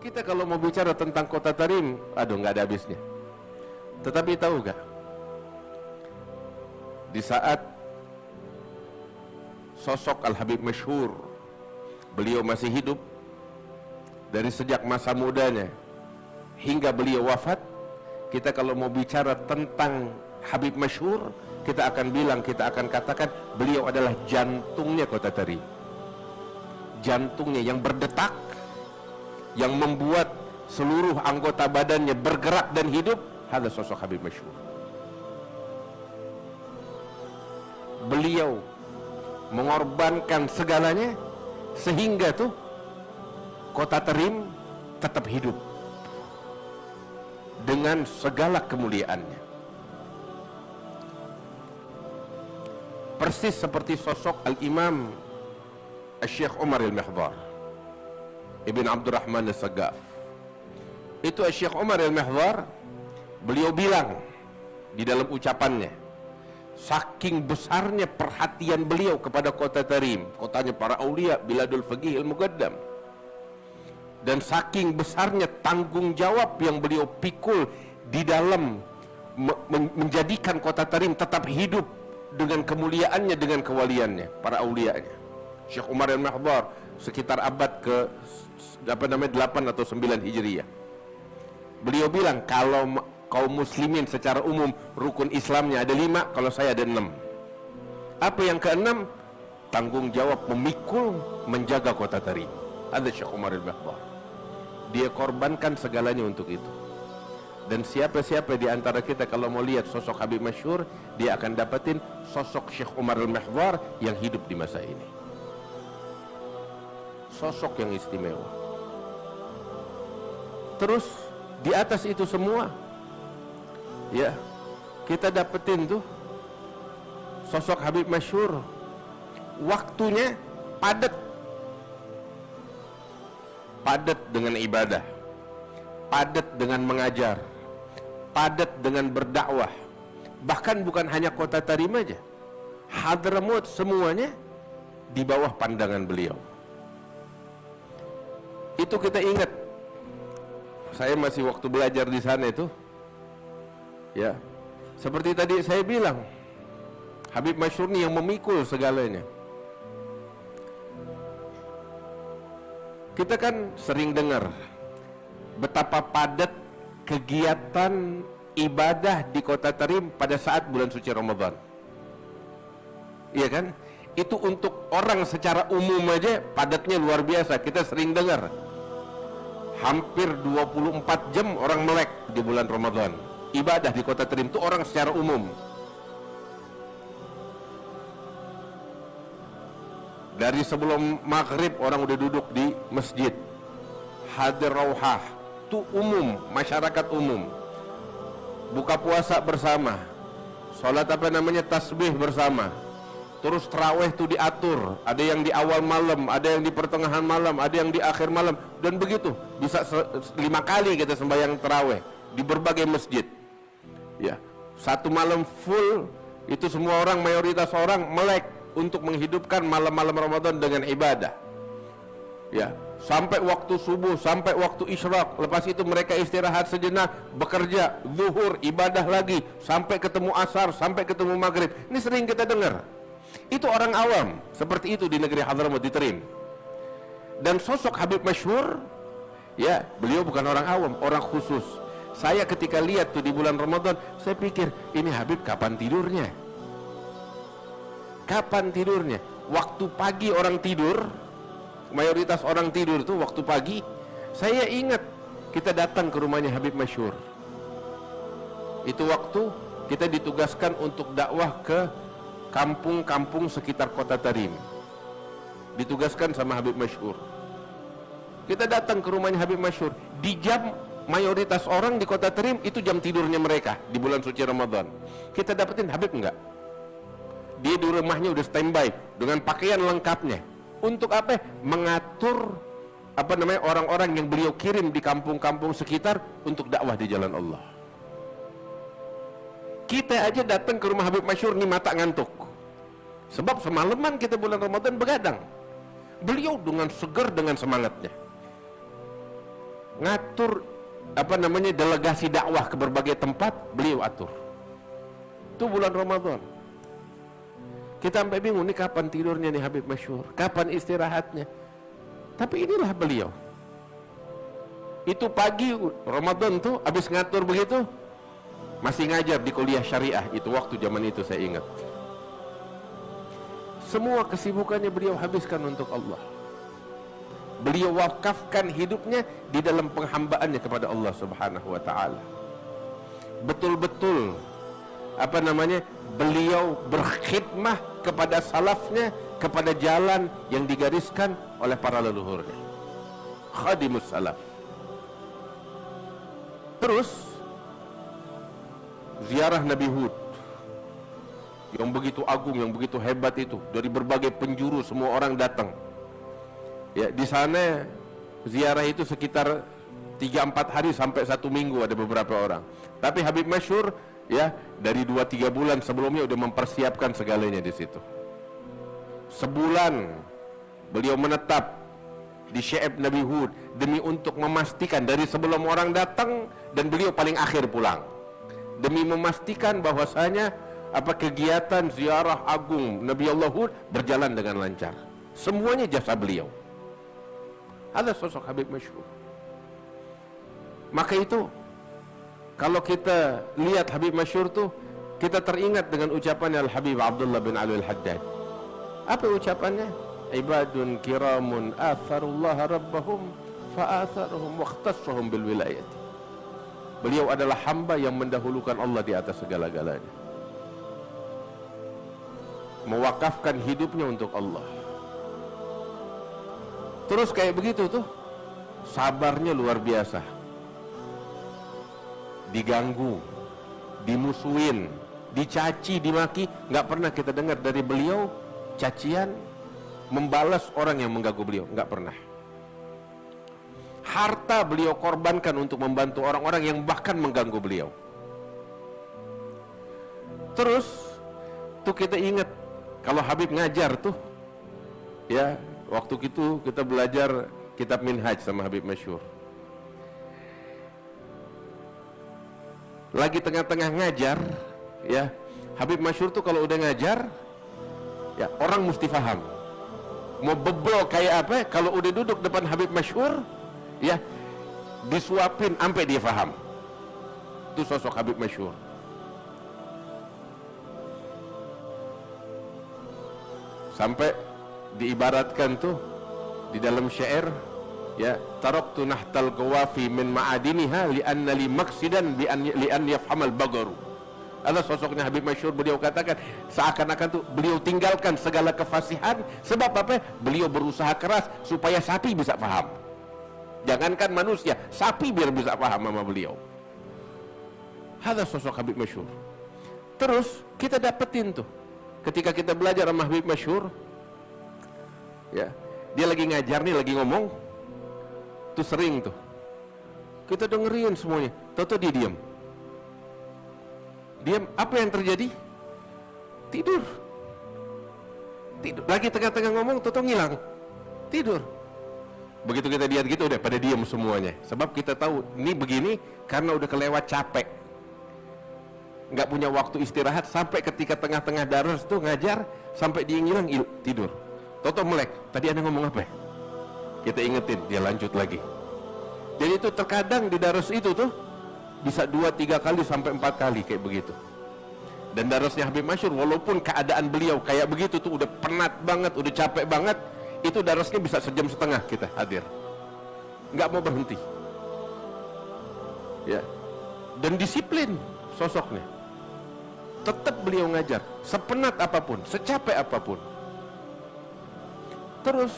Kita kalau mau bicara tentang Kota Tarim, aduh nggak ada habisnya. Tetapi tahu gak, di saat sosok Al-Habib masyhur, beliau masih hidup, dari sejak masa mudanya hingga beliau wafat, kita kalau mau bicara tentang Habib masyhur, kita akan bilang, kita akan katakan beliau adalah jantungnya Kota Tarim. Jantungnya yang berdetak, yang membuat seluruh anggota badannya bergerak dan hidup, ada sosok Habib masyhur. Beliau mengorbankan segalanya sehingga tuh Kota Tarim tetap hidup dengan segala kemuliaannya. Persis seperti sosok Al-Imam Syekh Umar Al-Mihdhar Ibn Abdurrahman Al-Saggaf. Itu Syekh Umar Al-Mihdhar, beliau bilang di dalam ucapannya, saking besarnya perhatian beliau kepada Kota Tarim, kotanya para aulia, biladul faqih al-muqaddam, dan saking besarnya tanggung jawab yang beliau pikul di dalam menjadikan Kota Tarim tetap hidup dengan kemuliaannya, dengan kewaliannya, para aulianya. Syekh Umar Al-Mihdhar sekitar abad ke 8 atau 9 Hijriyah. Beliau bilang, kalau kaum muslimin secara umum rukun Islamnya ada 5, kalau saya ada 6. Apa yang ke-6? Tanggung jawab memikul, menjaga Kota Tarim. Ada Syekh Umar Al-Mihdhar. Dia korbankan segalanya untuk itu. Dan siapa-siapa di antara kita kalau mau lihat sosok Habib masyhur, dia akan dapetin sosok Syekh Umar Al-Mihdhar yang hidup di masa ini. Sosok yang istimewa. Terus di atas itu semua, ya, kita dapetin tuh sosok Habib masyhur, waktunya padat dengan ibadah, padat dengan mengajar, padat dengan berdakwah. Bahkan bukan hanya Kota Tarim aja, Hadramaut semuanya di bawah pandangan beliau. Itu kita ingat, saya masih waktu belajar di sana itu, ya, seperti tadi saya bilang, Habib masyhur ini yang memikul segalanya. Kita kan sering dengar betapa padat kegiatan ibadah di Kota Tarim pada saat bulan suci Ramadan. Iya kan? Itu untuk orang secara umum aja padatnya luar biasa. Kita sering dengar hampir 24 jam orang melek di bulan Ramadan. Ibadah di Kota Tarim itu orang secara umum. Dari sebelum maghrib orang udah duduk di masjid. Hadir rawhah, itu umum, masyarakat umum. Buka puasa bersama, sholat tasbih bersama. Terus tarawih itu diatur, ada yang di awal malam, ada yang di pertengahan malam, ada yang di akhir malam, dan begitu. Bisa 5 kali kita sembahyang tarawih di berbagai masjid. Ya, satu malam full, itu semua orang, mayoritas orang melek untuk menghidupkan malam-malam Ramadan dengan ibadah. Ya, sampai waktu subuh, sampai waktu isyraq. Lepas itu mereka istirahat sejenak, bekerja, zuhur, ibadah lagi, sampai ketemu asar, sampai ketemu maghrib. Ini sering kita dengar. Itu orang awam, seperti itu di negeri Hadramaut di Tarim. Dan sosok Habib masyhur, ya, beliau bukan orang awam, orang khusus. Saya ketika lihat tuh di bulan Ramadan, saya pikir, ini Habib kapan tidurnya? Kapan tidurnya? Waktu pagi orang tidur, mayoritas orang tidur tuh waktu pagi. Saya ingat kita datang ke rumahnya Habib masyhur. Itu waktu kita ditugaskan untuk dakwah ke kampung-kampung sekitar Kota Tarim. Ditugaskan sama Habib masyhur. Kita datang ke rumahnya Habib masyhur di jam mayoritas orang di Kota Tarim itu jam tidurnya mereka di bulan suci Ramadan. Kita dapetin Habib enggak? Dia di rumahnya udah standby dengan pakaian lengkapnya. Untuk apa? Mengatur orang-orang yang beliau kirim di kampung-kampung sekitar untuk dakwah di jalan Allah. Kita aja datang ke rumah Habib masyhur nih mata ngantuk. Sebab semalaman kita bulan Ramadan begadang. Beliau dengan segar, dengan semangatnya. ngatur delegasi dakwah ke berbagai tempat, beliau atur. Itu bulan Ramadan. Kita sampai bingung nih kapan tidurnya nih Habib Masyhur, kapan istirahatnya. Tapi inilah beliau. Itu pagi Ramadan tuh habis ngatur begitu, masih ngajar di kuliah syariah. Itu waktu zaman itu saya ingat. Semua kesibukannya beliau habiskan untuk Allah. Beliau wakafkan hidupnya di dalam penghambaannya kepada Allah Subhanahu wa taala. Betul-betul beliau berkhidmah kepada salafnya, kepada jalan yang digariskan oleh para leluhurnya. Khadimus salaf. Terus ziarah Nabi Hud yang begitu agung, yang begitu hebat itu, dari berbagai penjuru semua orang datang. Ya, di sana ziarah itu sekitar 3-4 hari sampai 1 minggu ada beberapa orang. Tapi Habib Masyhur ya dari 2-3 bulan sebelumnya udah mempersiapkan segalanya di situ. Sebulan beliau menetap di Syaib Nabi Hud demi untuk memastikan dari sebelum orang datang dan beliau paling akhir pulang. Demi memastikan bahwasanya kegiatan ziarah agung Nabi Allah Hud berjalan dengan lancar. Semuanya jasa beliau. Ada sosok Habib Masyhur. Maka itu kalau kita lihat Habib Masyhur tuh, kita teringat dengan ucapannya Al-Habib Abdullah bin Ali Al-Haddad. Apa ucapannya? Ibadun kiramun atharullah rabbahum fa'atharuhum waqtassahum bil wilayati. Beliau adalah hamba yang mendahulukan Allah di atas segala-galanya. Mewakafkan hidupnya untuk Allah. Terus kayak begitu tuh, sabarnya luar biasa. Diganggu, dimusuhin, dicaci, dimaki, nggak pernah kita dengar dari beliau cacian membalas orang yang mengganggu beliau, nggak pernah. Harta beliau korbankan untuk membantu orang-orang yang bahkan mengganggu beliau. Terus tuh kita ingat kalau Habib ngajar tuh, ya waktu itu kita belajar kitab Minhaj sama Habib Masyhur. Lagi tengah-tengah ngajar, ya Habib Masyhur tuh kalau udah ngajar, ya orang mesti paham. Mau bebel kayak apa? Kalau udah duduk depan Habib Masyhur, ya disuapin sampai dia paham. Itu sosok Habib Masyhur. Sampai diibaratkan tuh di dalam syair, ya taraktu nahtal qawafi min ma'adiniha li'anna li maqsidan li'an yafhamal bagaru. Ada sosoknya Habib Masyhur, beliau katakan seakan-akan tuh beliau tinggalkan segala kefasihan. Sebab apa? Beliau berusaha keras supaya sapi bisa paham. Jangankan manusia, sapi biar bisa paham sama beliau. Ada sosok Habib Masyhur. Terus kita dapetin tuh ketika kita belajar sama Habib Masyhur, ya dia lagi ngajar nih, lagi ngomong tuh sering tuh kita dengerin semuanya, tahu-tahu dia diam. Apa yang terjadi? Tidur. Lagi tengah-tengah ngomong, tahu-tahu ngilang, tidur. Begitu kita lihat gitu udah pada diam semuanya. Sebab kita tahu ini begini karena udah kelewat capek, nggak punya waktu istirahat. Sampai ketika tengah-tengah darus tuh ngajar, sampai dia ngilang, tidur. Tahu-tahu melek, tadi Anda ngomong apa? Kita ingetin, dia lanjut lagi. Jadi itu terkadang di darus itu tuh bisa 2-3 kali sampai 4 kali kayak begitu. Dan darusnya Habib Masyhur, walaupun keadaan beliau kayak begitu tuh udah penat banget, udah capek banget, itu darusnya bisa 1,5 jam kita hadir, nggak mau berhenti, ya. Dan disiplin sosoknya, tetap beliau ngajar sepenat apapun, secapek apapun. Terus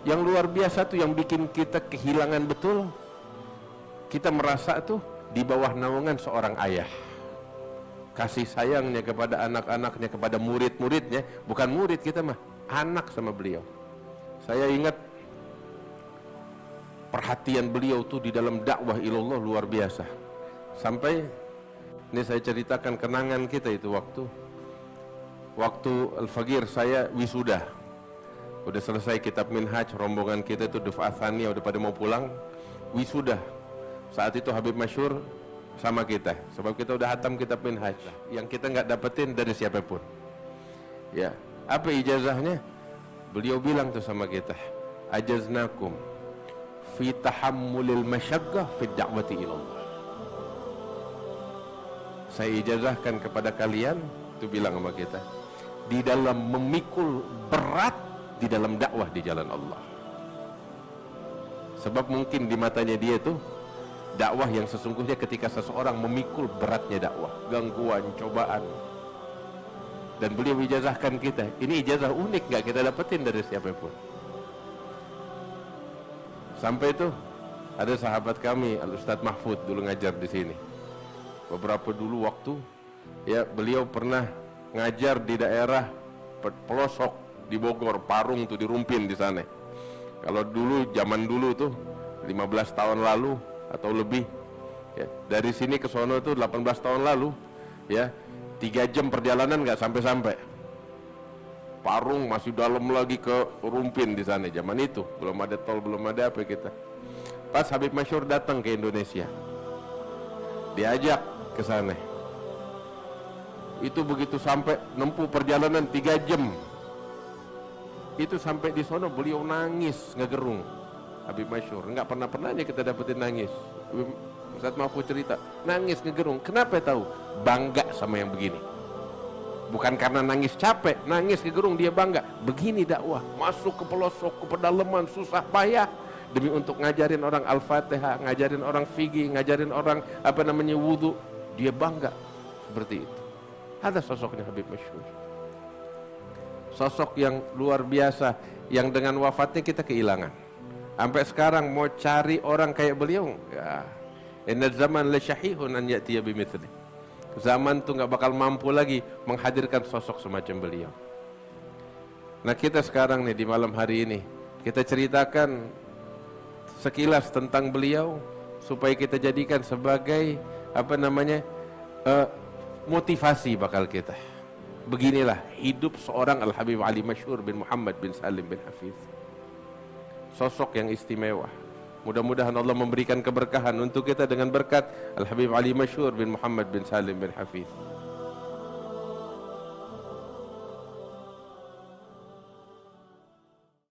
yang luar biasa tuh yang bikin kita kehilangan betul, kita merasa tuh di bawah naungan seorang ayah, kasih sayangnya kepada anak-anaknya, kepada murid-muridnya. Bukan murid kita mah, anak sama beliau. Saya ingat perhatian beliau tuh di dalam dakwah ilallah luar biasa. Sampai ini saya ceritakan kenangan kita itu waktu Al-Fagir saya wisuda. Udah selesai kitab Minhaj, rombongan kita itu Duf'ah Thaniyah udah pada mau pulang. wisuda. Saat itu Habib Masyhur sama kita, sebab kita udah hatam kitab Minhaj yang kita nggak dapetin dari siapapun. Ya, apa ijazahnya? Beliau bilang tuh sama kita, ajaznakum fi tahammulil masyaqqah fi da'wati ilallah. Saya ijazahkan kepada kalian, itu bilang sama kita, di dalam memikul berat di dalam dakwah di jalan Allah. Sebab mungkin di matanya dia tuh dakwah yang sesungguhnya ketika seseorang memikul beratnya dakwah, gangguan, cobaan. Dan beliau ijazahkan kita. Ini ijazah unik, gak kita dapetin dari siapapun. Sampai itu ada sahabat kami, Al-Ustadz Mahfud, dulu ngajar di sini. Beberapa dulu waktu, ya beliau pernah ngajar di daerah pelosok di Bogor, Parung tuh, di Rumpin di sana. Kalau dulu, zaman dulu tuh 15 tahun lalu atau lebih ya, dari sini ke sono tuh 18 tahun lalu ya, 3 jam perjalanan nggak sampai-sampai. Parung masih dalam lagi ke Rumpin di sana. Zaman itu belum ada tol, belum ada apa kita. Pas Habib Masyhur datang ke Indonesia, diajak ke sana. Itu begitu sampai nempuh perjalanan 3 jam. Itu sampai di sono beliau nangis ngegerung. Habib Masyhur nggak pernahnya kita dapetin nangis. Ustadz Mahfud cerita nangis ngegerung. Kenapa tahu? Bangga sama yang begini. Bukan karena nangis capek, nangis ngegerung, dia bangga. Begini dakwah, masuk ke pelosok, ke pedalaman, susah payah demi untuk ngajarin orang Al-Fatihah, ngajarin orang fikih, ngajarin orang wudu. Dia bangga seperti itu. Ada sosoknya Habib Masyhur. Sosok yang luar biasa, yang dengan wafatnya kita kehilangan. Sampai sekarang mau cari orang kayak beliau, ya, inna zaman la syahihun an ya'tiya bimithli. Zaman tuh nggak bakal mampu lagi menghadirkan sosok semacam beliau. Nah, kita sekarang nih di malam hari ini, kita ceritakan sekilas tentang beliau supaya kita jadikan sebagai motivasi bakal kita. Beginilah hidup seorang Al-Habib Ali Masyhur bin Muhammad bin Salim bin Hafiz. Sosok yang istimewa. Mudah-mudahan Allah memberikan keberkahan untuk kita dengan berkat Al-Habib Ali Masyhur bin Muhammad bin Salim bin Hafiz.